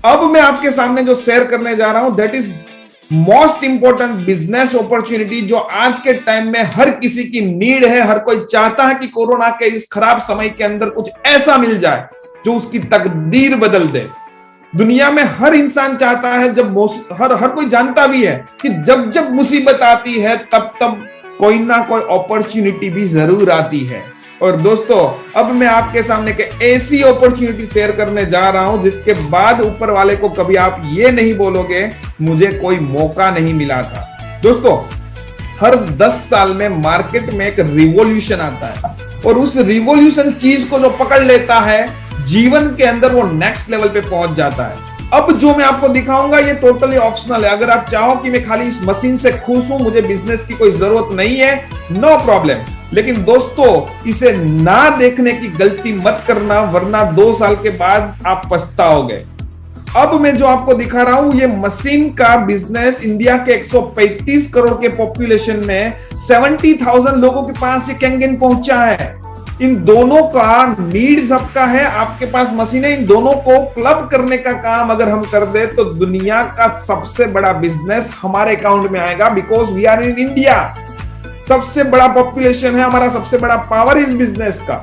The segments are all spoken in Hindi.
अब मैं आपके सामने जो शेयर करने जा रहा हूं that is most important business opportunity, जो आज के टाइम में हर किसी की नीड है। हर कोई चाहता है कि कोरोना के इस खराब समय के अंदर कुछ ऐसा मिल जाए जो उसकी तकदीर बदल दे। दुनिया में हर इंसान चाहता है, जब हर कोई जानता भी है कि जब जब मुसीबत आती है तब तब कोई ना कोई अपॉर्चुनिटी भी जरूर आती है। और दोस्तों, अब मैं आपके सामने के ऐसी अपॉर्चुनिटी शेयर करने जा रहा हूं जिसके बाद ऊपर वाले को कभी आप ये नहीं बोलोगे मुझे कोई मौका नहीं मिला था। दोस्तों, हर 10 साल में मार्केट में एक रिवॉल्यूशन आता है और उस रिवॉल्यूशन चीज को जो पकड़ लेता है जीवन के अंदर वो नेक्स्ट लेवल पे पहुंच जाता है। अब जो मैं आपको दिखाऊंगा ये टोटली ऑप्शनल है। अगर आप चाहो कि मैं खाली इस मशीन से खुश हूं, मुझे बिजनेस की कोई जरूरत नहीं है, नो प्रॉब्लम। लेकिन दोस्तों, इसे ना देखने की गलती मत करना, वरना 2 साल के बाद आप पछताओगे। अब मैं जो आपको दिखा रहा हूं ये मशीन का बिजनेस इंडिया के 135 करोड़ के पॉपुलेशन में 70,000 लोगों के पास ये कैंगन पहुंचा है। इन दोनों का नीड सबका है, आपके पास मशीनें, इन दोनों को क्लब करने का काम अगर हम कर दे तो दुनिया का सबसे बड़ा बिजनेस हमारे अकाउंट में आएगा, because we are in India. सबसे बड़ा पॉपुलेशन है हमारा, सबसे बड़ा पावर इस बिजनेस का।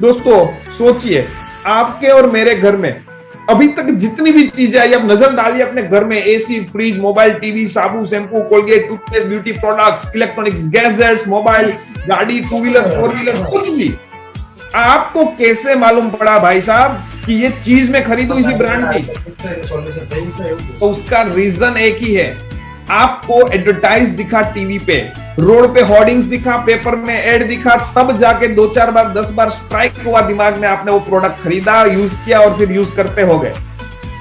दोस्तों सोचिए, आपके और मेरे घर में अभी तक जितनी भी चीजें आई, अब नजर डालिए अपने घर में, एसी, फ्रिज, मोबाइल, टीवी, साबुन, shampoo, Colgate, toothpaste, beauty products, electronics, gadgets, mobile, गाड़ी, 2 व्हीलर, 4 व्हीलर, कुछ भी। आपको कैसे मालूम पड़ा भाई साहब कि ये चीज मैं खरीदूं इसी ब्रांड की? तो उसका रीजन एक ही है, आपको एडवर्टाइज दिखा टीवी पे, रोड पे होर्डिंग्स दिखा, पेपर में एड दिखा, तब जाके 2-4 बार 10 बार स्ट्राइक हुआ दिमाग में, आपने वो प्रोडक्ट खरीदा, यूज किया और फिर यूज करते हो गए।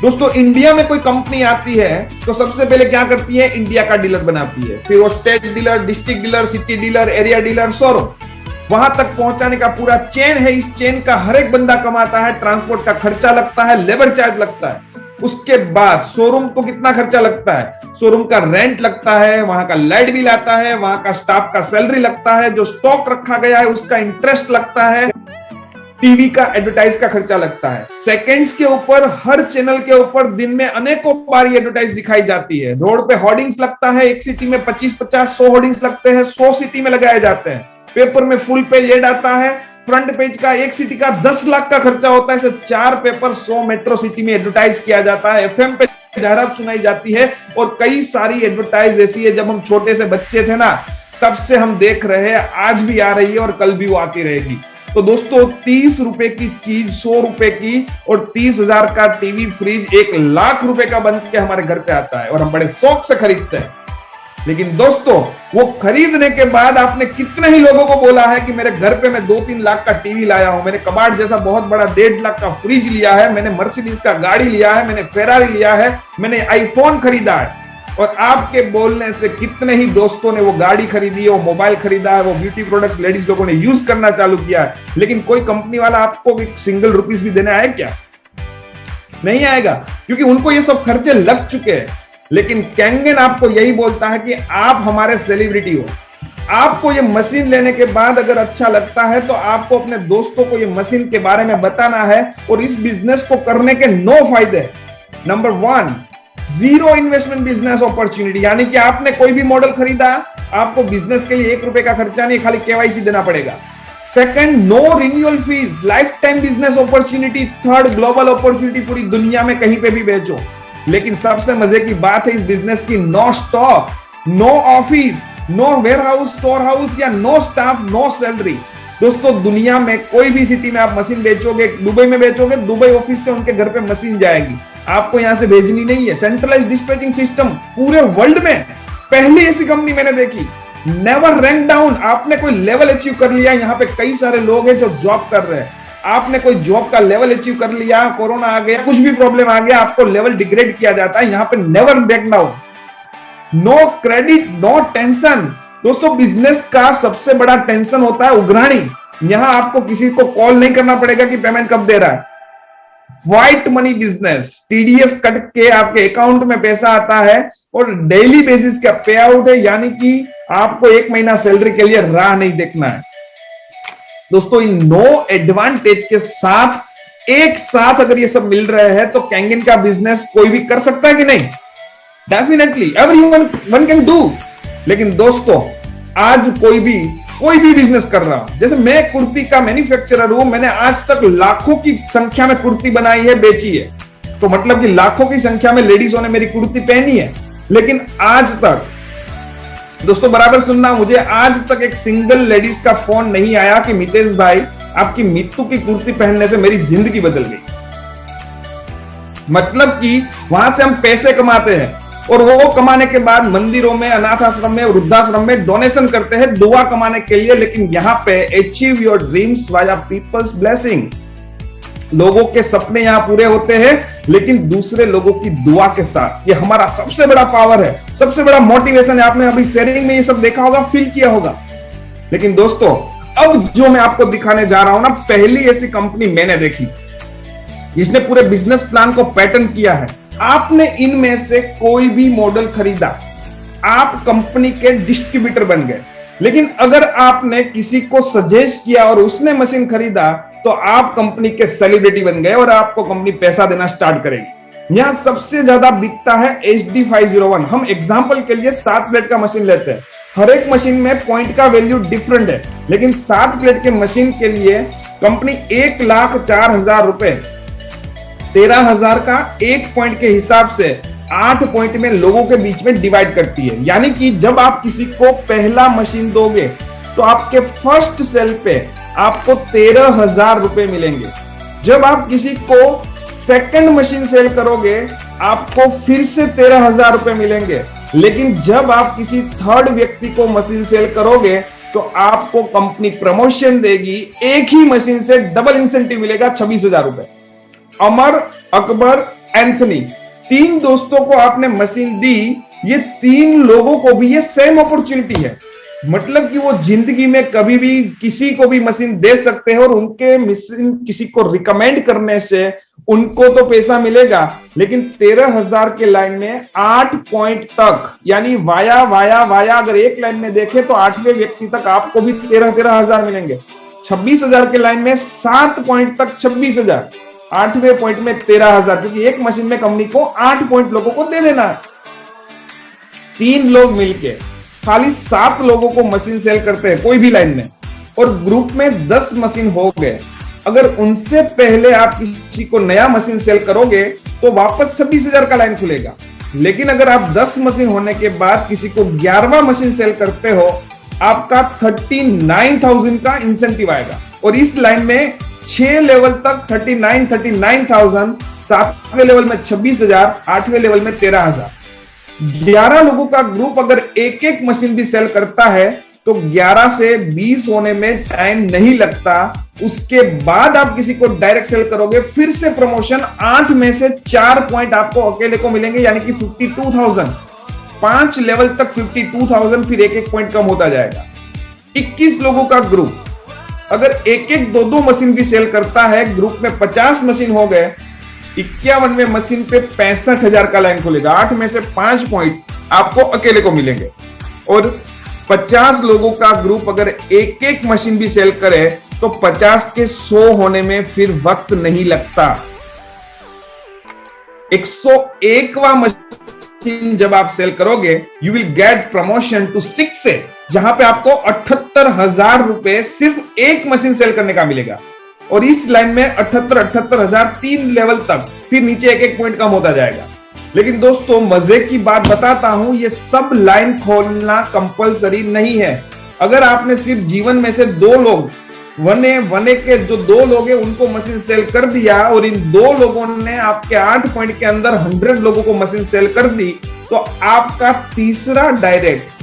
दोस्तों, इंडिया में कोई कंपनी आती है तो सबसे पहले क्या करती है, इंडिया का डीलर बनाती है, फिर वो state dealer, district dealer, city dealer, area dealer, showroom, वहां तक पहुंचाने का पूरा चेन है। इस चेन का हर एक बंदा कमाता है, ट्रांसपोर्ट का खर्चा लगता है, लेबर चार्ज लगता है। उसके बाद शोरूम को कितना खर्चा लगता है, शोरूम का रेंट लगता है, वहां का लाइट बिल आता है, वहां का स्टाफ का सैलरी लगता है, जो स्टॉक रखा गया है उसका इंटरेस्ट लगता है, टीवी का एडवर्टाइज का खर्चा लगता है। सेकंड्स के ऊपर, हर चैनल के ऊपर दिन में अनेकों बार एडवर्टाइज दिखाई जाती है। रोड पे होर्डिंग्स लगता है, एक सिटी में 25-50-100 होर्डिंग्स लगते हैं, 100 सिटी में लगाए जाते हैं। पेपर में फुल पेज एड आता है, फ्रंट पेज का एक सिटी का 10 लाख का खर्चा होता है। इसे 4 पेपर 100 मेट्रो सिटी में एडवर्टाइज किया जाता है, एफएम पे जाहिरात सुनाई जाती है, और कई सारी एडवर्टाइज ऐसी है, जब हम छोटे से बच्चे थे ना तब से हम देख रहे हैं, आज भी आ रही है और कल भी वो आती रहेगी। तो दोस्तों, 30 रुपए की चीज 100 रुपए की, और 30,000 का टीवी, फ्रिज 1 लाख रुपए का बन के हमारे घर पे आता है और हम बड़े शौक से खरीदते हैं। लेकिन दोस्तों, वो खरीदने के बाद आपने कितने ही लोगों को बोला है कि मेरे घर पे मैं 2-3 लाख का टीवी लाया हूं, मैंने कबाड़ जैसा बहुत बड़ा 1.5 लाख का फ्रिज लिया है, मैंने मर्सिडीज का गाड़ी लिया है, मैंने फेरारी लिया है, मैंने आईफोन खरीदा है। और आपके बोलने से कितने ही दोस्तों ने वो गाड़ी खरीदी है, वो मोबाइल खरीदा है, वो ब्यूटी प्रोडक्ट्स लेडीज लोगों ने यूज करना चालू किया है। लेकिन कोई कंपनी वाला आपको सिंगल रुपीस भी देने आए क्या? नहीं आएगा, क्योंकि उनको ये सब खर्चे लग चुके हैं। लेकिन कैंगन आपको यही बोलता है कि आप हमारे सेलिब्रिटी हो। आपको ये मशीन लेने के बाद अगर अच्छा लगता है तो आपको अपने दोस्तों को ये मशीन के बारे में बताना है, और इस बिजनेस को करने के 9 फायदे। नंबर 1, 0 इन्वेस्टमेंट बिजनेस अपॉर्चुनिटी, यानी कि आपने कोई भी मॉडल खरीदा, आपको बिजनेस के लिए 1 रुपए का खर्चा नहीं, खाली केवाईसी देना पड़ेगा। Second, no renewal fees, life time business opportunity. Third, global opportunity, पूरी दुनिया में कहीं पे भी बेचो। लेकिन सबसे मजे की बात है इस बिजनेस की, no stock, no office, no warehouse, store house, या नो स्टाफ, नो सैलरी। दोस्तों, दुनिया में कोई भी सिटी में आप मशीन बेचोगे, दुबई में बेचोगे, दुबई ऑफिस से उनके घर पे मशीन जाएगी, आपको यहां से भेजनी नहीं है। सेंट्रलाइज्ड डिस्पैचिंग सिस्टम, पूरे वर्ल्ड में पहली ऐसी कंपनी मैंने देखी। नेवर रैंक डाउन, आपने कोई लेवल अचीव कर लिया। यहाँ पे कई सारे लोग हैं जो जॉब कर रहे हैं, आपने कोई जॉब का लेवल अचीव कर लिया, कोरोना आ गया, कुछ भी प्रॉब्लम आ गया, आपको लेवल डिग्रेड किया जाता है। यहाँ पे never back down, no credit, no tension. दोस्तों, बिजनेस का सबसे बड़ा टेंशन होता है उघराणी। यहां आपको किसी को कॉल नहीं करना पड़ेगा कि पेमेंट कब दे रहा है। White money business, TDS cut के आपके अकाउंट में पैसा आता है और डेली बेसिस का पे आउट है, यानी कि आपको 1 महीना सैलरी के लिए राह नहीं देखना है। दोस्तों, इन 9 एडवांटेज के साथ एक साथ अगर ये सब मिल रहे हैं तो कैंगिन का बिजनेस कोई भी कर सकता है कि नहीं? Definitely everyone can do. लेकिन दोस्तों, आज कोई भी बिजनेस कर रहा हूं, जैसे मैं कुर्ती का मैन्युफैक्चरर हूं, मैंने आज तक लाखों की संख्या में कुर्ती बनाई है, बेची है, तो मतलब कि लाखों की संख्या में लेडीजों ने मेरी कुर्ती पहनी है। लेकिन आज तक, दोस्तों बराबर सुनना, मुझे आज तक एक सिंगल लेडीज का फोन नहीं आया कि मितेश भाई आपकी मित्तू की कुर्ती पहनने से मेरी जिंदगी बदल गई। मतलब कि वहां से हम पैसे कमाते हैं और वो कमाने के बाद मंदिरों में, अनाथ आश्रम में, वृद्धाश्रम में डोनेशन करते हैं दुआ कमाने के लिए। लेकिन यहां पे achieve your dreams via people's blessing, लोगों के सपने यहां पूरे होते हैं लेकिन दूसरे लोगों की दुआ के साथ। ये हमारा सबसे बड़ा पावर है, सबसे बड़ा मोटिवेशन है। आपने अभी शेयरिंग में ये सब देखा होगा, फील किया होगा। लेकिन दोस्तों, अब जो मैं आपको दिखाने जा रहा हूं ना, पहली ऐसी कंपनी मैंने देखी जिसने पूरे बिजनेस प्लान को पैटर्न किया है। आपने इनमें से कोई भी मॉडल खरीदा, आप कंपनी के डिस्ट्रीब्यूटर बन गए। लेकिन अगर आपने किसी को सजेस्ट किया और उसने मशीन खरीदा तो आप कंपनी के सेलिब्रिटी बन गए और आपको कंपनी पैसा देना स्टार्ट करेगी। यहां सबसे ज्यादा बिकता है HD501। हम एग्जांपल के लिए 7 प्लेट का मशीन लेते हैं। हर एक मशीन में पॉइंट का वैल्यू डिफरेंट है, लेकिन 7 प्लेट के मशीन के लिए कंपनी 1,04,000 रुपए, 13,000 का एक पॉइंट के हिसाब से 8 पॉइंट में लोगों के बीच में डिवाइड करती है। यानी कि जब आप किसी को पहला मशीन दोगे तो आपके फर्स्ट सेल पे आपको 13,000 रुपए मिलेंगे। जब आप किसी को सेकंड मशीन सेल करोगे आपको फिर से 13,000 रुपए मिलेंगे। लेकिन जब आप किसी थर्ड व्यक्ति को मशीन सेल करोगे तो आपको कंपनी प्रमोशन देगी, एक ही मशीन से डबल इंसेंटिव मिलेगा, 26,000 रुपए। अमर, अकबर, एंथनी, 3 दोस्तों को आपने मशीन दी, ये 3 लोगों को भी ये सेम अपॉर्चुनिटी है। मतलब कि वो जिंदगी में कभी भी किसी को भी मशीन दे सकते हैं और उनके मशीन किसी को रिकमेंड करने से उनको तो पैसा मिलेगा, लेकिन 13,000 के लाइन में 8 पॉइंट तक, यानी वाया वाया वाया, अगर एक लाइन में देखें तो 8वें व्यक्ति तक आपको भी 13,000 मिलेंगे। 26,000 के लाइन में 7 पॉइंट तक 26,000, 8वें पॉइंट में 13,000, क्योंकि एक मशीन में कंपनी को 8 पॉइंट लोगों को दे देना है। 3 लोग मिलके खाली 7 लोगों को मशीन सेल करते हैं कोई भी लाइन में, और ग्रुप में 10 मशीन हो गए। अगर उनसे पहले आप किसी को नया मशीन सेल करोगे तो वापस 26,000 का लाइन खुलेगा। लेकिन अगर आप 10 मशीन होने के बाद किसी को 11वां मशीन सेल करते हो, आपका 39,000 का इंसेंटिव आएगा। और इस लाइन में 6 लेवल तक 39,000, 7वें लेवल में 26,000, 8वें लेवल में 13,000। 11 लोगों का ग्रुप अगर एक एक मशीन भी सेल करता है तो 11 से 20 होने में टाइम नहीं लगता। उसके बाद आप किसी को डायरेक्ट सेल करोगे, फिर से प्रमोशन, 8 में से 4 पॉइंट आपको अकेले को मिलेंगे, यानी कि 52,000। 5 लेवल तक 52,000, फिर एक एक पॉइंट कम होता जाएगा। 21 लोगों का ग्रुप अगर एक एक 2-2 मशीन भी सेल करता है, ग्रुप में 50 मशीन हो गए, 51वें मशीन पे 65,000 का लाइन खुलेगा। 8 में से 5 पॉइंट आपको अकेले को मिलेंगे। और 50 लोगों का ग्रुप अगर एक एक मशीन भी सेल करे तो 50 के 100 होने में फिर वक्त नहीं लगता। 101वां मशीन जब आप सेल करोगे, you will get promotion to 6A, जहां पे आपको 78,000 रुपए सिर्फ एक मशीन सेल करने का मिलेगा। और इस लाइन में 78,000 3 लेवल तक, फिर नीचे एक एक पॉइंट कम होता जाएगा। लेकिन दोस्तों, मजे की बात बताता हूं, ये सब लाइन खोलना कंपलसरी नहीं है। अगर आपने सिर्फ जीवन में से 2 लोग, वने के जो 2 लोग हैं उनको मशीन सेल कर दिया और इन 2 लोगों ने आपके 8 पॉइंट के अंदर 100 लोगों को मशीन सेल कर दी, तो आपका तीसरा डायरेक्ट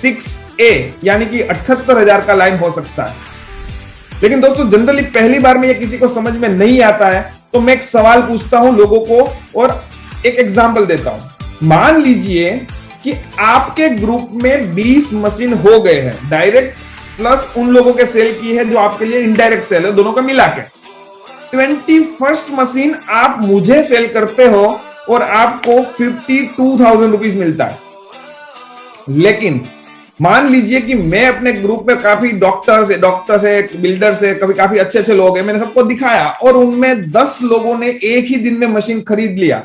6A यानी कि 78,000 का लाइन हो सकता है। लेकिन दोस्तों, जनरली पहली बार में ये किसी को समझ में नहीं आता है, तो मैं एक सवाल पूछता हूं लोगों को और एक एग्जांपल देता हूं। मान लीजिए कि आपके ग्रुप में 20 मशीन हो गए हैं, डायरेक्ट प्लस उन लोगों के सेल की है जो आपके लिए इनडायरेक्ट सेल है, दोनों का मिला के 21st मशीन आप मुझे सेल करते हो और आपको 52,000 रुपीज मिलता है। लेकिन मान लीजिए कि मैं अपने ग्रुप में काफी डॉक्टर्स है, बिल्डर्स है, कभी काफी अच्छे अच्छे लोग हैं, मैंने सबको दिखाया और उनमें 10 लोगों ने एक ही दिन में मशीन खरीद लिया,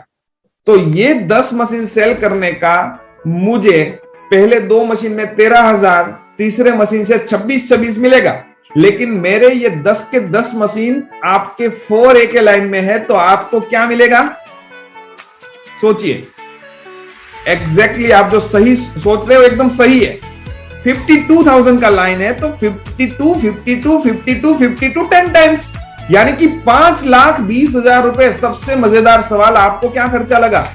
तो ये 10 मशीन सेल करने का मुझे पहले 2 मशीन में 13,000, तीसरे मशीन से 26 मिलेगा। लेकिन मेरे ये 10 के 10 मशीन आपके 4A के लाइन में है, तो आपको क्या मिलेगा? सोचिए, एग्जैक्टली आप जो सही सोच रहे हो एकदम सही है। 52,000 का लाइन है तो 52, 52, 52, 52 10 टाइम्स, यानी कि 5,20,000 रुपए। सबसे मजेदार सवाल, आपको क्या खर्चा लगा?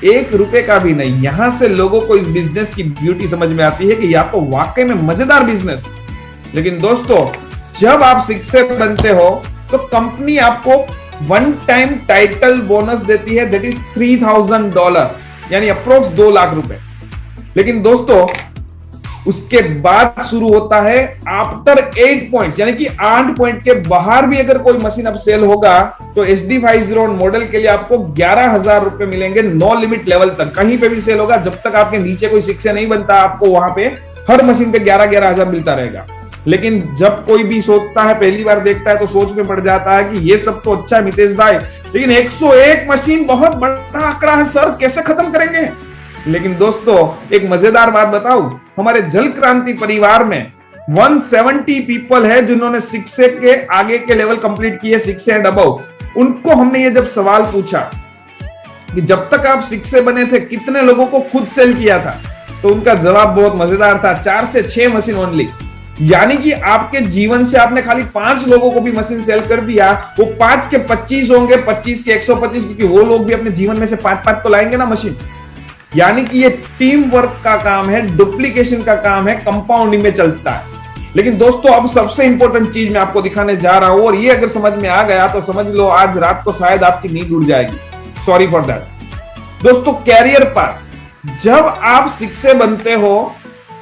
1 रुपए का भी नहीं। यहां से लोगों को इस बिजनेस की ब्यूटी समझ में आती है कि यह आपको वाकई में मजेदार बिजनेस। लेकिन दोस्तों, जब आप शिक्षक बनते हो तो कंपनी आपको वन टाइम टाइटल बोनस देती है, दैट इज $3,000, यानी अप्रोक्स 2 लाख रुपए। लेकिन दोस्तों, उसके बाद शुरू होता है आफ्टर 8 पॉइंट्स, यानी कि 8 पॉइंट के बाहर भी अगर कोई मशीन अब सेल होगा तो HD501 मॉडल के लिए आपको 11,000 रुपए मिलेंगे, नो लिमिट लेवल तक। कहीं पे भी सेल होगा, जब तक आपके नीचे कोई शिक्षक नहीं बनता, आपको वहां पे हर मशीन पे 11,000 मिलता रहेगा। लेकिन जब कोई भी सोचता है, पहली बार देखता है, तो सोच में पड़ जाता है कि ये सब तो अच्छा है मितेश भाई, लेकिन 101 मशीन बहुत बड़ा आंकड़ा है सर, कैसे खत्म करेंगे? लेकिन दोस्तों, एक मजेदार बात बताऊं, हमारे जल क्रांति परिवार में 170 पीपल है जिन्होंने 6A के आगे के लेवल कंप्लीट किए, 6A एंड अबव। उनको हमने ये जब सवाल पूछा कि जब तक आप 6A बने थे कितने लोगों को खुद सेल किया था, तो उनका जवाब बहुत मजेदार था, 4 से 6 मशीन ओनली। यानी कि आपके जीवन से आपने खाली 5 लोगों को भी मशीन सेल कर दिया, वो 5 के 25 होंगे, 25 के 125, क्योंकि वो लोग भी अपने जीवन में से 5-5 तो लाएंगे ना मशीन। यानी कि ये टीम वर्क का काम है, डुप्लीकेशन का काम है, कंपाउंडिंग में चलता है। लेकिन दोस्तों, अब सबसे इंपॉर्टेंट चीज मैं आपको दिखाने जा रहा हूं, और ये अगर समझ में आ गया तो समझ लो आज रात को शायद आपकी नींद उड़ जाएगी, सॉरी फॉर दैट। दोस्तों, कैरियर पाथ, जब आप 6A बनते हो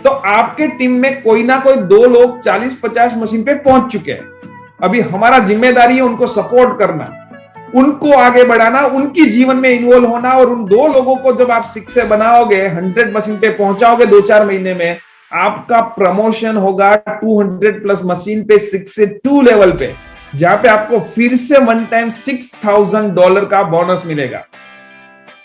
तो आपके टीम में कोई ना कोई 2 लोग 40-50 मशीन पे पहुंच चुके हैं। अभी हमारा जिम्मेदारी है उनको सपोर्ट करना, उनको आगे बढ़ाना, उनकी जीवन में इन्वॉल्व होना, और उन 2 लोगों को जब आप 6A बनाओगे, 100 मशीन पे पहुंचाओगे 2-4 महीने में, आपका प्रमोशन होगा 200+ मशीन पे 6A2 लेवल पे, जहां पे आपको फिर से वन टाइम $6,000 का बोनस मिलेगा।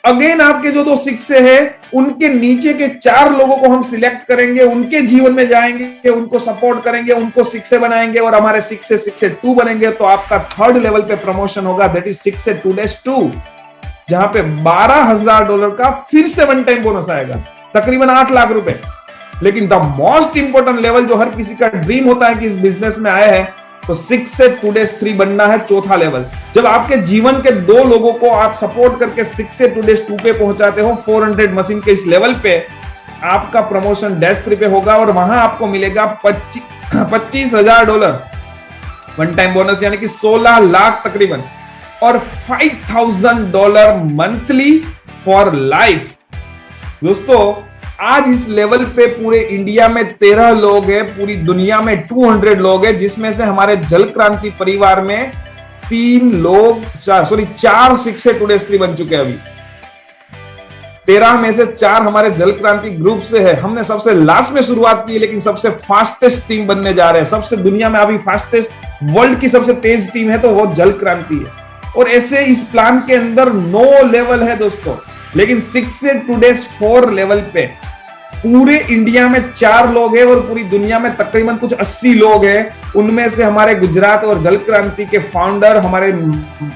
अगेन आपके जो 2 6A है, उनके नीचे के 4 लोगों को हम सिलेक्ट करेंगे, उनके जीवन में जाएंगे, उनको सपोर्ट करेंगे, उनको 6A बनाएंगे, और हमारे 6A2 बनेंगे, तो आपका 3rd लेवल पे प्रमोशन होगा, दैट इज 6A2-2, जहां पे $12,000 का फिर से वन टाइम बोनस आएगा, तकरीबन 8 लाख रुपए। लेकिन द मोस्ट इंपॉर्टेंट लेवल जो हर किसी का ड्रीम होता है कि इस बिजनेस में आए हैं, तो 6A2-3 बनना है, 4था लेवल। जब आपके जीवन के 2 लोगों को आप सपोर्ट करके 6A2-2 पे पहुंचाते हो, 400 मशीन के इस लेवल पे, आपका प्रमोशन -3 पे होगा, और वहां आपको मिलेगा $25,000 वन टाइम बोनस, यानी कि 16 लाख तकरीबन, और $5,000 मंथली फॉर लाइफ। दोस्तों, आज इस लेवल पे पूरे इंडिया में 13 लोग हैं, पूरी दुनिया में 200 लोग हैं, जिसमें से हमारे जल क्रांति परिवार में 4 6A2-3 बन चुके हैं। अभी 13 में से 4 हमारे जल क्रांति ग्रुप से है। हमने सबसे लास्ट में शुरुआत की, लेकिन सबसे फास्टेस्ट टीम बनने जा रहे हैं। सबसे दुनिया में अभी फास्टेस्ट, वर्ल्ड की सबसे तेज टीम है तो वो जल क्रांति है। और ऐसे इस प्लान के अंदर 9 लेवल है दोस्तों, लेकिन 6A2-4 लेवल पे पूरे इंडिया में 4 लोग हैं, और पूरी दुनिया में तकरीबन कुछ 80 लोग हैं। उनमें से हमारे गुजरात और जल क्रांति के फाउंडर, हमारे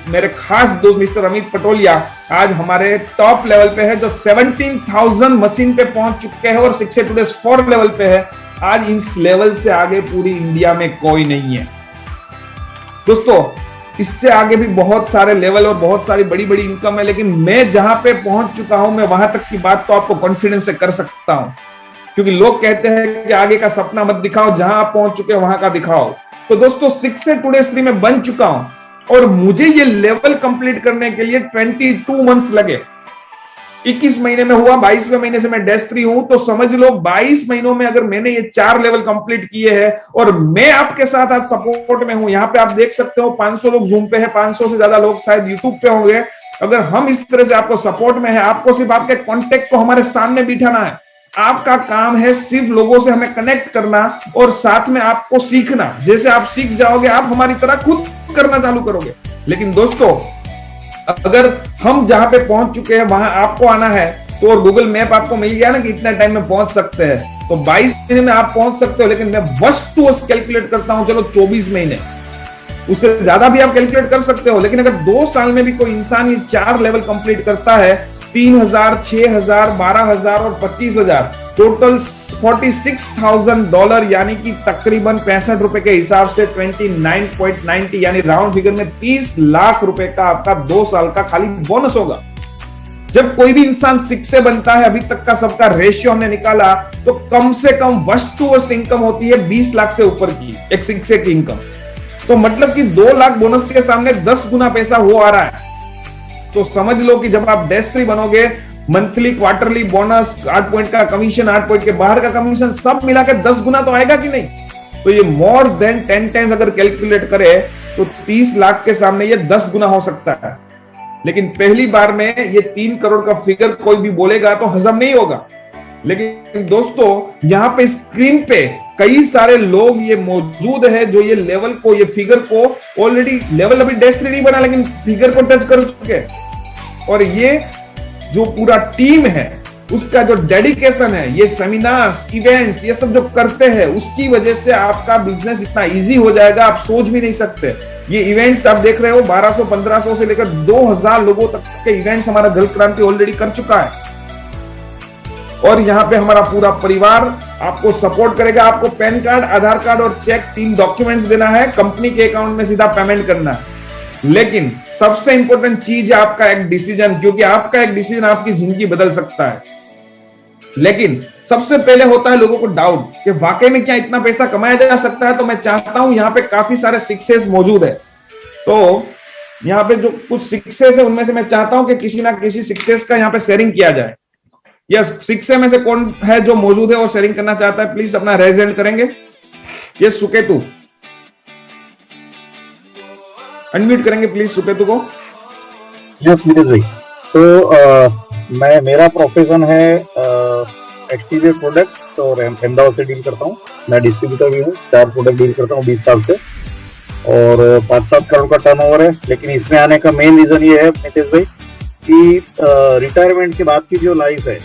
मेरे खास दोस्त मिस्टर अमित पटोलिया, आज हमारे टॉप लेवल पे है, जो 17,000 मशीन पे पहुंच चुके हैं और 6A2-4 लेवल पे है। आज इस लेवल से आगे पूरी इंडिया में कोई नहीं है दोस्तों। इससे आगे भी बहुत सारे लेवल और बहुत सारी बड़ी बड़ी इनकम है, लेकिन मैं जहां पे पहुंच चुका हूं, मैं वहां तक की बात तो आपको कॉन्फिडेंस से कर सकता हूं, क्योंकि लोग कहते हैं कि आगे का सपना मत दिखाओ, जहां आप पहुंच चुके हो वहां का दिखाओ। तो दोस्तों, 6A2-3 में बन चुका हूं, और मुझे ये लेवल कंप्लीट करने के लिए 22 मंथ्स लगे। 21 महीने में हुआ, 22वें महीने से मैं -3 हूं, तो समझ लो 22 महीनों में अगर मैंने ये 4 लेवल कंप्लीट किए हैं, और मैं आपके साथ आज सपोर्ट में हूं। यहाँ पे आप देख सकते हो 500 लोग जूम पे है, 500 से ज्यादा लोग शायद यूट्यूब पे होंगे। अगर हम इस तरह से आपको सपोर्ट में है, आपको सिर्फ आपके कॉन्टेक्ट को हमारे सामने बिठाना है, आपका काम है सिर्फ लोगों से हमें कनेक्ट करना और साथ में आपको सीखना। जैसे आप सीख जाओगे आप हमारी तरह खुद करना चालू करोगे। लेकिन दोस्तों अगर हम जहां पे पहुंच चुके हैं वहां आपको आना है तो, और गूगल मैप आपको मिल गया ना कि इतने टाइम में पहुंच सकते हैं, तो 22 महीने में आप पहुंच सकते हो। लेकिन मैं वर्स्ट टू वर्स्ट कैलकुलेट करता हूं, चलो 24 महीने, उससे ज्यादा भी आप कैलकुलेट कर सकते हो। लेकिन अगर 2 साल में भी कोई इंसान ये 4 लेवल कंप्लीट करता है, 3000, 6000, 12000 और 25000, टोटल $46,000 यानी कि तकरीबन 65 रुपए के हिसाब से 29.90 यानी राउंड फिगर में 30 लाख रुपए का आपका 2 साल का खाली बोनस होगा। जब कोई भी इंसान 6 से बनता है, अभी तक का सबका रेशियो हमने निकाला, तो कम से कम वर्स्ट टू वर्स्ट इनकम होती है 20 लाख से ऊपर की एक 6 की इनकम। तो मतलब कि 2 लाख बोनस के सामने 10 गुना पैसा वो आ रहा है। तो समझ लो कि जब आप -3 बनोगे, मंथली क्वार्टरली बोनस, 8 पॉइंट का कमीशन, 8 पॉइंट के बाहर का कमीशन, सब मिला के 10 गुना तो आएगा कि नहीं? तो ये मोर देन 10 टाइम्स अगर कैलकुलेट करे तो 30 लाख के सामने ये 10 गुना हो सकता है। लेकिन पहली बार में ये 3 करोड़ का फिगर कोई भी बोलेगा तो हजम नहीं होगा। लेकिन दोस्तों यहां पे स्क्रीन पे कई सारे लोग ये मौजूद है जो ये लेवल को, ये फिगर को ऑलरेडी, लेवल अभी -3 नहीं बना लेकिन फिगर को टच कर चुके हैं। और ये जो पूरा टीम है उसका जो डेडिकेशन है, ये सेमिनार्स, इवेंट्स, ये सब जो करते हैं, उसकी वजह से आपका बिजनेस इतना इजी हो जाएगा आप सोच भी नहीं सकते। ये इवेंट्स आप देख रहे हो 1200, 1500 से लेकर 2000 लोगों तक के इवेंट्स हमारा जल क्रांति ऑलरेडी कर चुका है। और यहाँ पे हमारा पूरा परिवार आपको सपोर्ट करेगा। आपको पैन कार्ड, आधार कार्ड और चेक, 3 डॉक्यूमेंट्स देना है, कंपनी के अकाउंट में सीधा पेमेंट करना है। लेकिन सबसे इंपॉर्टेंट चीज है आपका एक डिसीजन, क्योंकि आपका एक डिसीजन आपकी जिंदगी बदल सकता है। लेकिन सबसे पहले होता है लोगों को डाउट कि वाकई में क्या इतना पैसा कमाया जा सकता है। तो मैं चाहता हूं यहाँ पे काफी सारे सक्सेस मौजूद है। तो यहाँ पे जो कुछ सक्सेस है उनमें से मैं चाहता हूं कि किसी ना किसी सक्सेस का यहाँ पे शेयरिंग किया जाए। यस, 6 में से कौन है जो मौजूद है और शेयरिंग करना चाहता है? प्लीज अपना रेज हैंड करेंगे। यस, सुकेतु, अनम्यूट करेंगे प्लीज सुकेतु को। यस मितेश भाई। मेरा प्रोफेशन है एक्सटीरियर प्रोडक्ट्स और अहमदाबाद से डील करता हूँ। मैं डिस्ट्रीब्यूटर भी हूँ, 4 प्रोडक्ट डील करता हूँ 20 साल से और 5-7 करोड़ का टर्नओवर है। लेकिन इसमें आने का मेन रीजन ये है मितेश भाई कि रिटायरमेंट के बाद की जो लाइफ है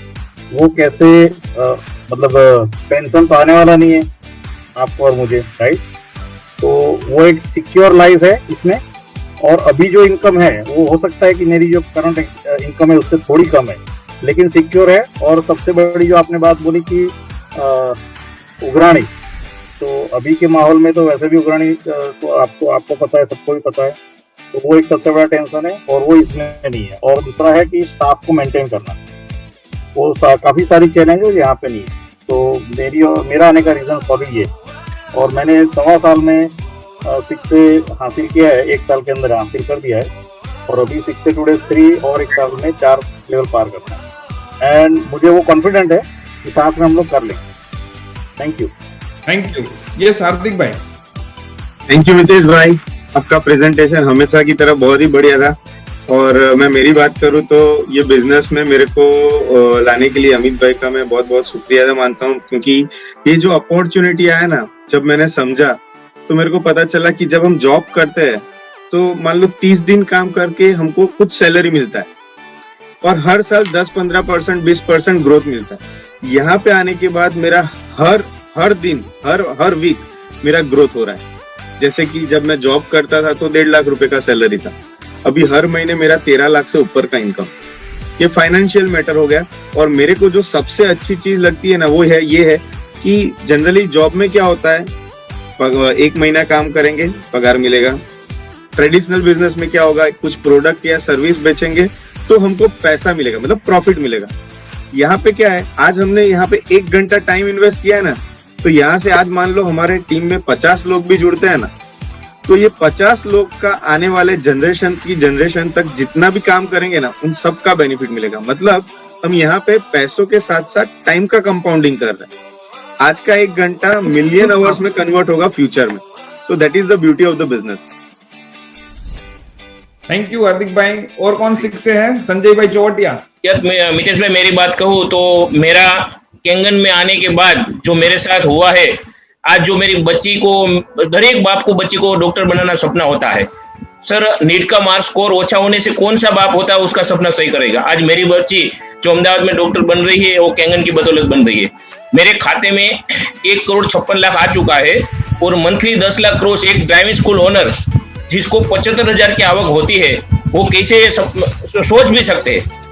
वो कैसे, मतलब पेंशन तो आने वाला नहीं है आपको और मुझे, राइट? तो वो एक सिक्योर लाइफ है इसमें। और अभी जो इनकम है वो हो सकता है कि मेरी जो करंट इनकम है उससे थोड़ी कम है, लेकिन सिक्योर है। और सबसे बड़ी जो आपने बात बोली कि उगराणी, तो अभी के माहौल में तो वैसे भी उगराणी तो आपको पता है, सबको भी पता है। तो वो एक सबसे बड़ा टेंशन है और वो इसमें नहीं है। और दूसरा है कि स्टाफ को मेंटेन करना, वो काफी सारी चैलेंज है यहाँ पे नहीं है। सो मेरा आने का रीजन सॉरी ये। और मैंने 1.25 साल में 6 से हासिल किया है, 1 साल के अंदर हासिल कर दिया है। और अभी 6 से 2 days 3 और 1 साल में 4 लेवल पार करना है। एंड मुझे वो कॉन्फिडेंट है कि साथ में हम लोग कर लेंगे। Thank you. Thank you. ये हार्दिक भाई। थैंक यू मितेश भाई, आपका प्रेजेंटेशन हमेशा की तरह बहुत ही बढ़िया था। और मैं मेरी बात करूं तो ये बिजनेस में मेरे को लाने के लिए अमित भाई का मैं बहुत बहुत शुक्रिया मानता हूं, क्योंकि ये जो अपॉर्चुनिटी आया ना, जब मैंने समझा तो मेरे को पता चला कि जब हम जॉब करते हैं तो मान लो 30 दिन काम करके हमको कुछ सैलरी मिलता है और हर साल 10-15%, 20% ग्रोथ मिलता है। यहाँ पे आने के बाद मेरा हर दिन, हर वीक मेरा ग्रोथ हो रहा है। जैसे कि जब मैं जॉब करता था तो 1.5 लाख रुपए का सैलरी था, अभी हर महीने मेरा 13 लाख से ऊपर का इनकम। ये फाइनेंशियल मैटर हो गया। और मेरे को जो सबसे अच्छी चीज लगती है ना वो है ये कि जनरली जॉब में क्या होता है, 1 महीना काम करेंगे पगार मिलेगा। ट्रेडिशनल बिजनेस में क्या होगा, कुछ प्रोडक्ट या सर्विस बेचेंगे तो हमको पैसा मिलेगा, मतलब प्रॉफिट मिलेगा। यहाँ पे क्या है, आज हमने यहाँ पे 1 घंटा टाइम इन्वेस्ट किया है ना, तो यहाँ से आज मान लो हमारे टीम में 50 लोग भी जुड़ते हैं ना, तो ये 50 लोग का आने वाले जनरेशन तक जितना भी काम करेंगे ना, उन सब का बेनिफिट मिलेगा। मतलब हम यहाँ पे पैसों के साथ साथ टाइम का कंपाउंडिंग कर रहे हैं। आज का 1 घंटा मिलियन आवर्स में कन्वर्ट होगा फ्यूचर में। So that is the beauty of the business. Thank you Hardik भाई। और कौन 6 से है? संजय भाई चौवटिया। यार मितेश भाई, मेरी बात कहूँ तो मेरा कैंगन में आने के बाद जो मेरे साथ हुआ है, आज जो मेरी बच्ची को, हर एक बाप को बच्ची को डॉक्टर बनाना सपना होता है सर। नीट का मार्क्स स्कोर ओछा होने से कौन सा बाप होता है उसका सपना सही करेगा। आज मेरी बच्ची जो अहमदाबाद में डॉक्टर बन रही है वो कैंगन की बदौलत बन रही है। मेरे खाते में 1,56,00,000 आ चुका है और मंथली 10 लाख क्रॉस एक ड्राइविंग स्कूल ओनर जिसको 75,000 की आवक होती है वो कैसे सोच भी सकते हैं।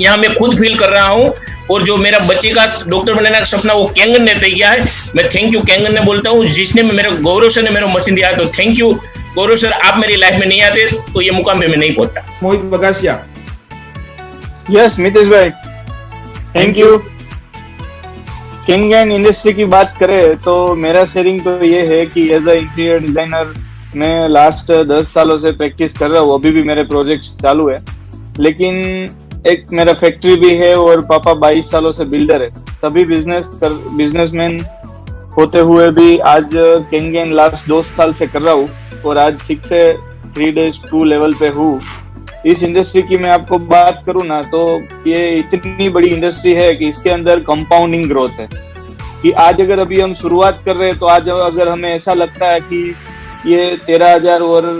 यहाँ मैं खुद फील कर रहा हूँ। और जो मेरा बच्चे का डॉक्टर बनने का सपना वो कैंगन ने तय किया है। मैं थैंक यू कैंगन ने बोलता हूँ, जिसने मेरे गौरव सर ने मेरा मशीन दिया। तो थैंक यू गौरव सर, आप मेरी लाइफ में नहीं आते तो ये मुकाम पे मैं नहीं पहुंचता। मोहित बगासिया। यस मितेश भाई, थैंक यू। कैंगन इंडस्ट्री की बात करें तो मेरा शेयरिंग तो ये है कि एज अ इंटीरियर डिजाइनर मैं लास्ट 10 सालों से प्रैक्टिस कर रहा हूँ। अभी भी मेरे प्रोजेक्ट्स चालू है, लेकिन एक मेरा फैक्ट्री भी है और पापा 22 सालों से बिल्डर है। सभी बिजनेसमैन होते हुए भी आज कैंगन लास्ट 2 साल से कर रहा हूँ और आज 6 से 3 days 2 लेवल पे हूँ। इस इंडस्ट्री की मैं आपको बात करूँ ना तो ये इतनी बड़ी इंडस्ट्री है कि इसके अंदर कंपाउंडिंग ग्रोथ है। कि आज अगर अभी हम शुरुआत कर रहे हैं तो आज अगर हमें ऐसा लगता है कि ये 13,000 और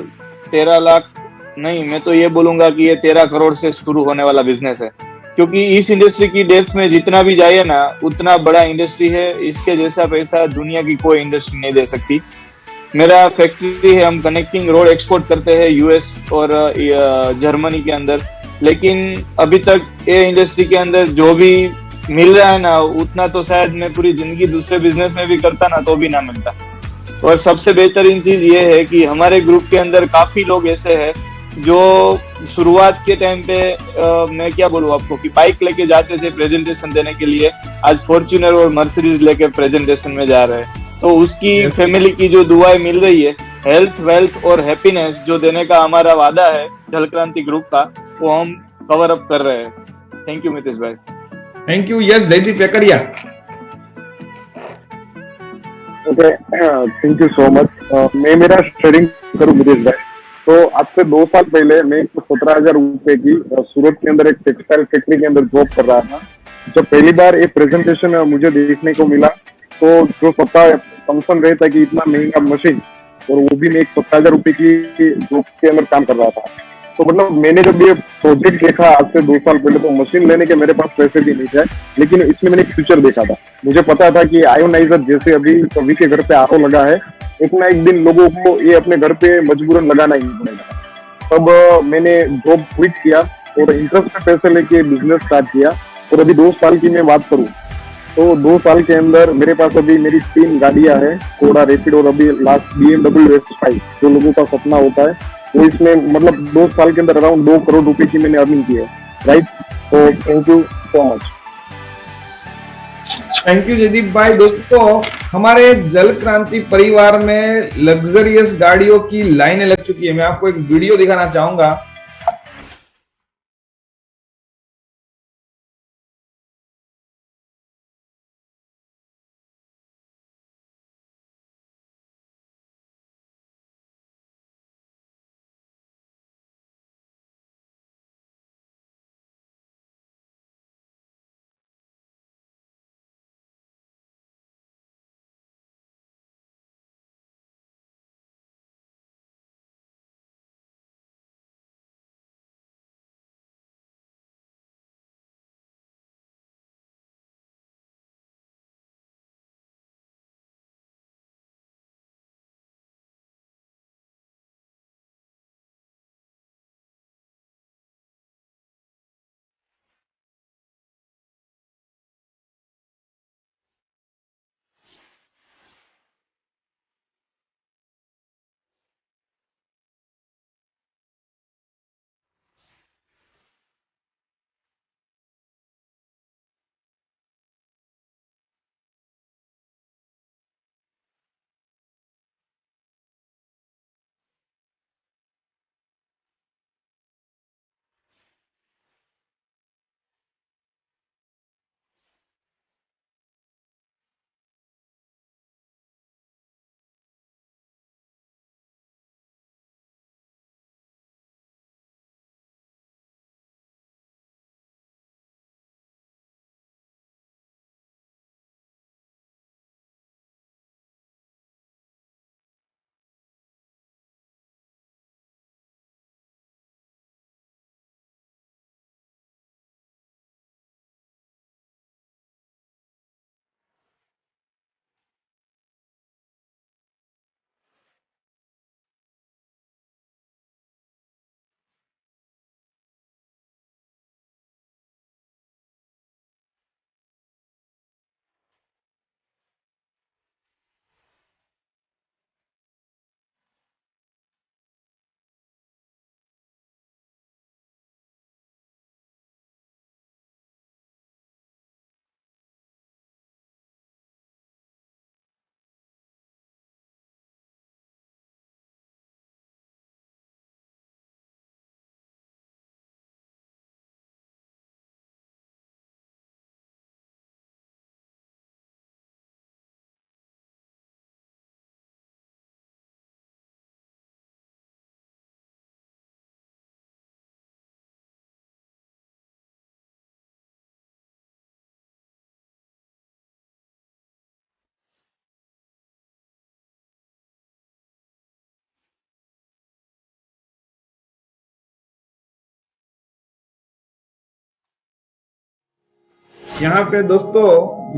13 लाख नहीं, मैं तो ये बोलूंगा कि ये 13 करोड़ से शुरू होने वाला बिजनेस है। क्योंकि इस इंडस्ट्री की डेप्थ में जितना भी जाइए ना उतना बड़ा इंडस्ट्री है। इसके जैसा पैसा दुनिया की कोई इंडस्ट्री नहीं दे सकती। मेरा फैक्ट्री है, हम कनेक्टिंग रोड एक्सपोर्ट करते हैं यूएस और जर्मनी के अंदर। लेकिन अभी तक ये इंडस्ट्री के अंदर जो भी मिल रहा है ना उतना तो शायद मैं पूरी जिंदगी दूसरे बिजनेस में भी करता ना तो भी ना मिलता। और सबसे बेहतरीन चीज ये है कि हमारे ग्रुप के अंदर काफी लोग ऐसे हैं जो शुरुआत के टाइम पे मैं क्या बोलूं आपको कि बाइक लेके जाते थे प्रेजेंटेशन देने के लिए, आज फॉर्च्यूनर और मर्सिडीज लेके प्रेजेंटेशन में जा रहे हैं। तो उसकी फैमिली की जो दुआएं मिल रही है, हेल्थ वेल्थ और हैप्पीनेस जो देने का हमारा वादा है जल क्रांति ग्रुप का, वो हम कवर अप कर रहे हैं। थैंक यू मितेश भाई। Thank you. Yes Jaydeep Vekaria. Okay, thank you so much. मैं मेरा शेयरिंग करूँ मितेश भाई, तो आज से 2 साल पहले मैं 17,000 रुपए की सूरत के अंदर एक टेक्सटाइल फैक्ट्री के अंदर जॉब कर रहा था। जब पहली बार एक प्रेजेंटेशन मुझे देखने को मिला तो जो पता फंक्शन रहता कि इतना महंगा मशीन और वो भी मैं 17,000 रुपए की जॉब के अंदर काम कर रहा था। तो मतलब मैंने जब ये प्रोजेक्ट देखा आज से 2 साल पहले तो मशीन लेने के मेरे पास पैसे भी नहीं थे, लेकिन इसमें मैंने एक फ्यूचर देखा था। मुझे पता था कि आयोनाइजर जैसे अभी सभी के घर पे आरओ लगा है, एक ना एक दिन लोगों को ये अपने घर पे मजबूरन लगाना ही पड़ेगा। तब मैंने जॉब क्विट किया और इंटरेस्ट पे पैसे लेके बिजनेस स्टार्ट किया। और अभी 2 साल की मैं बात करूँ तो 2 साल के अंदर मेरे पास अभी मेरी 3 गाड़ियां हैं, कोडा रैपिड और अभी लास्ट BMW X5 जो लोगों का सपना होता है वो इसमें मतलब 2 साल के अंदर अराउंड 2 करोड़ रुपए की मैंने अर्निंग की है। राइट, तो thank you so much. Thank you Jaydeep भाई। दोस्तों हमारे जल क्रांति परिवार में लग्जरियस गाड़ियों की लाइनें लग चुकी है। मैं आपको एक वीडियो दिखाना चाहूंगा। यहाँ पे दोस्तों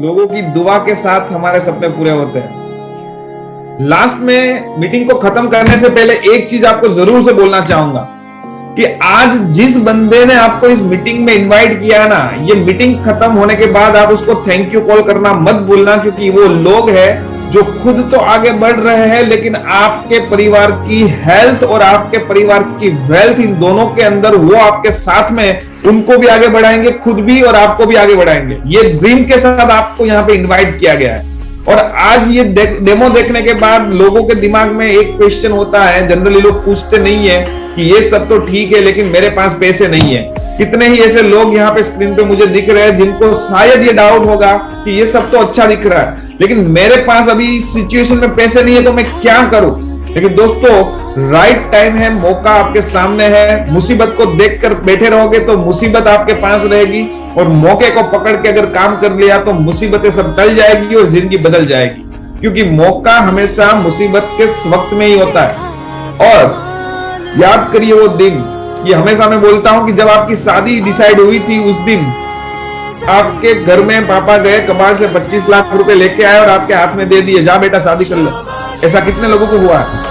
लोगों की दुआ के साथ हमारे सपने पूरे होते हैं। लास्ट में मीटिंग को खत्म करने से पहले एक चीज आपको जरूर से बोलना चाहूंगा कि आज जिस बंदे ने आपको इस मीटिंग में इनवाइट किया ना, ये मीटिंग खत्म होने के बाद आप उसको थैंक यू कॉल करना मत भूलना, क्योंकि वो लोग हैं जो खुद तो आगे बढ़ रहे हैं लेकिन आपके परिवार की हेल्थ और आपके परिवार की वेल्थ, इन दोनों के अंदर वो आपके साथ में उनको भी आगे बढ़ाएंगे, खुद भी और आपको भी आगे बढ़ाएंगे। ये ड्रीम के साथ आपको यहाँ पे इनवाइट किया गया है। और आज ये डेमो देखने के बाद लोगों के दिमाग में एक क्वेश्चन होता है, जनरली लोग पूछते नहीं है कि ये सब तो ठीक है लेकिन मेरे पास पैसे नहीं है। कितने ही ऐसे लोग यहाँ पे स्क्रीन पे मुझे दिख रहे हैं जिनको शायद ये डाउट होगा कि ये सब तो अच्छा दिख रहा है लेकिन मेरे पास अभी इस सिचुएशन में पैसे नहीं है तो मैं क्या करूं। लेकिन दोस्तों राइट टाइम है, मौका आपके सामने है। मुसीबत को देखकर बैठे रहोगे तो मुसीबत आपके पास रहेगी, और मौके को पकड़ के अगर काम कर लिया तो मुसीबतें सब टल जाएगी और जिंदगी बदल जाएगी, क्योंकि मौका हमेशा मुसीबत के वक्त में ही होता है। और याद करिए वो दिन, ये हमेशा मैं बोलता हूं कि जब आपकी शादी डिसाइड हुई थी उस दिन आपके घर में पापा गए कबाड़ से 25 लाख रुपए लेके आए और आपके हाथ में दे दिए, जा बेटा शादी कर ले। ऐसा कितने लोगों को हुआ है?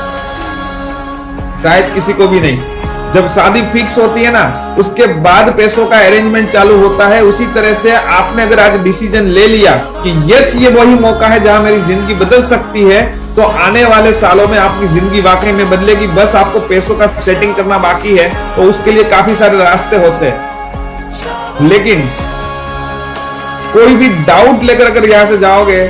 शायद किसी को भी नहीं। जब शादी फिक्स होती है ना, उसके बाद पैसों का अरेंजमेंट चालू होता है। उसी तरह से आपने अगर आज डिसीजन ले लिया कि यस ये वही मौका है जहां मेरी जिंदगी बदल सकती है, तो आने वाले सालों में आपकी जिंदगी वाकई में बदलेगी। बस आपको पैसों का सेटिंग करना बाकी है, तो उसके लिए काफी सारे रास्ते होते हैं। लेकिन कोई भी डाउट लेकर अगर यहां से जाओगे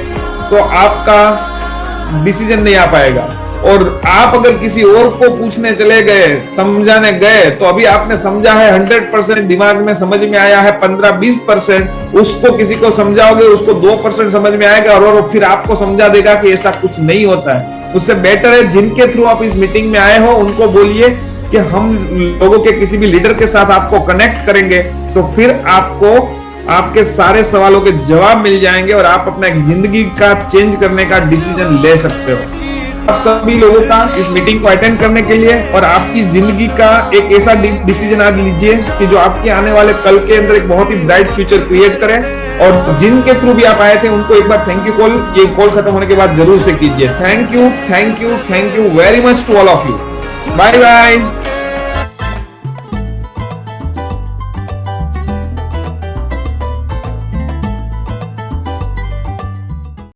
तो आपका डिसीजन नहीं आ पाएगा। और आप अगर किसी और को पूछने चले गए, समझाने गए, तो अभी आपने समझा है 100%, दिमाग में समझ में आया है 15-20%, उसको किसी को समझाओगे उसको 2% समझ में आएगा और फिर आपको समझा देगा कि ऐसा कुछ नहीं होता है। उससे बेटर है जिनके थ्रू आप इस मीटिंग में आए हो उनको बोलिए कि हम लोगों के किसी भी लीडर के साथ आपको कनेक्ट करेंगे, तो फिर आपको आपके सारे सवालों के जवाब मिल जाएंगे और आप अपना जिंदगी का चेंज करने का डिसीजन ले सकते हो। आप सभी लोगों का इस मीटिंग को अटेंड करने के लिए और आपकी जिंदगी का एक ऐसा डिसीजन आज लीजिए कि जो आपके आने वाले कल के अंदर एक बहुत ही ब्राइट फ्यूचर क्रिएट करे। और जिनके थ्रू भी आप आए थे उनको एक बार थैंक यू कॉल, ये कॉल खत्म होने के बाद जरूर से कीजिए। Thank you very much to all of you. Bye bye.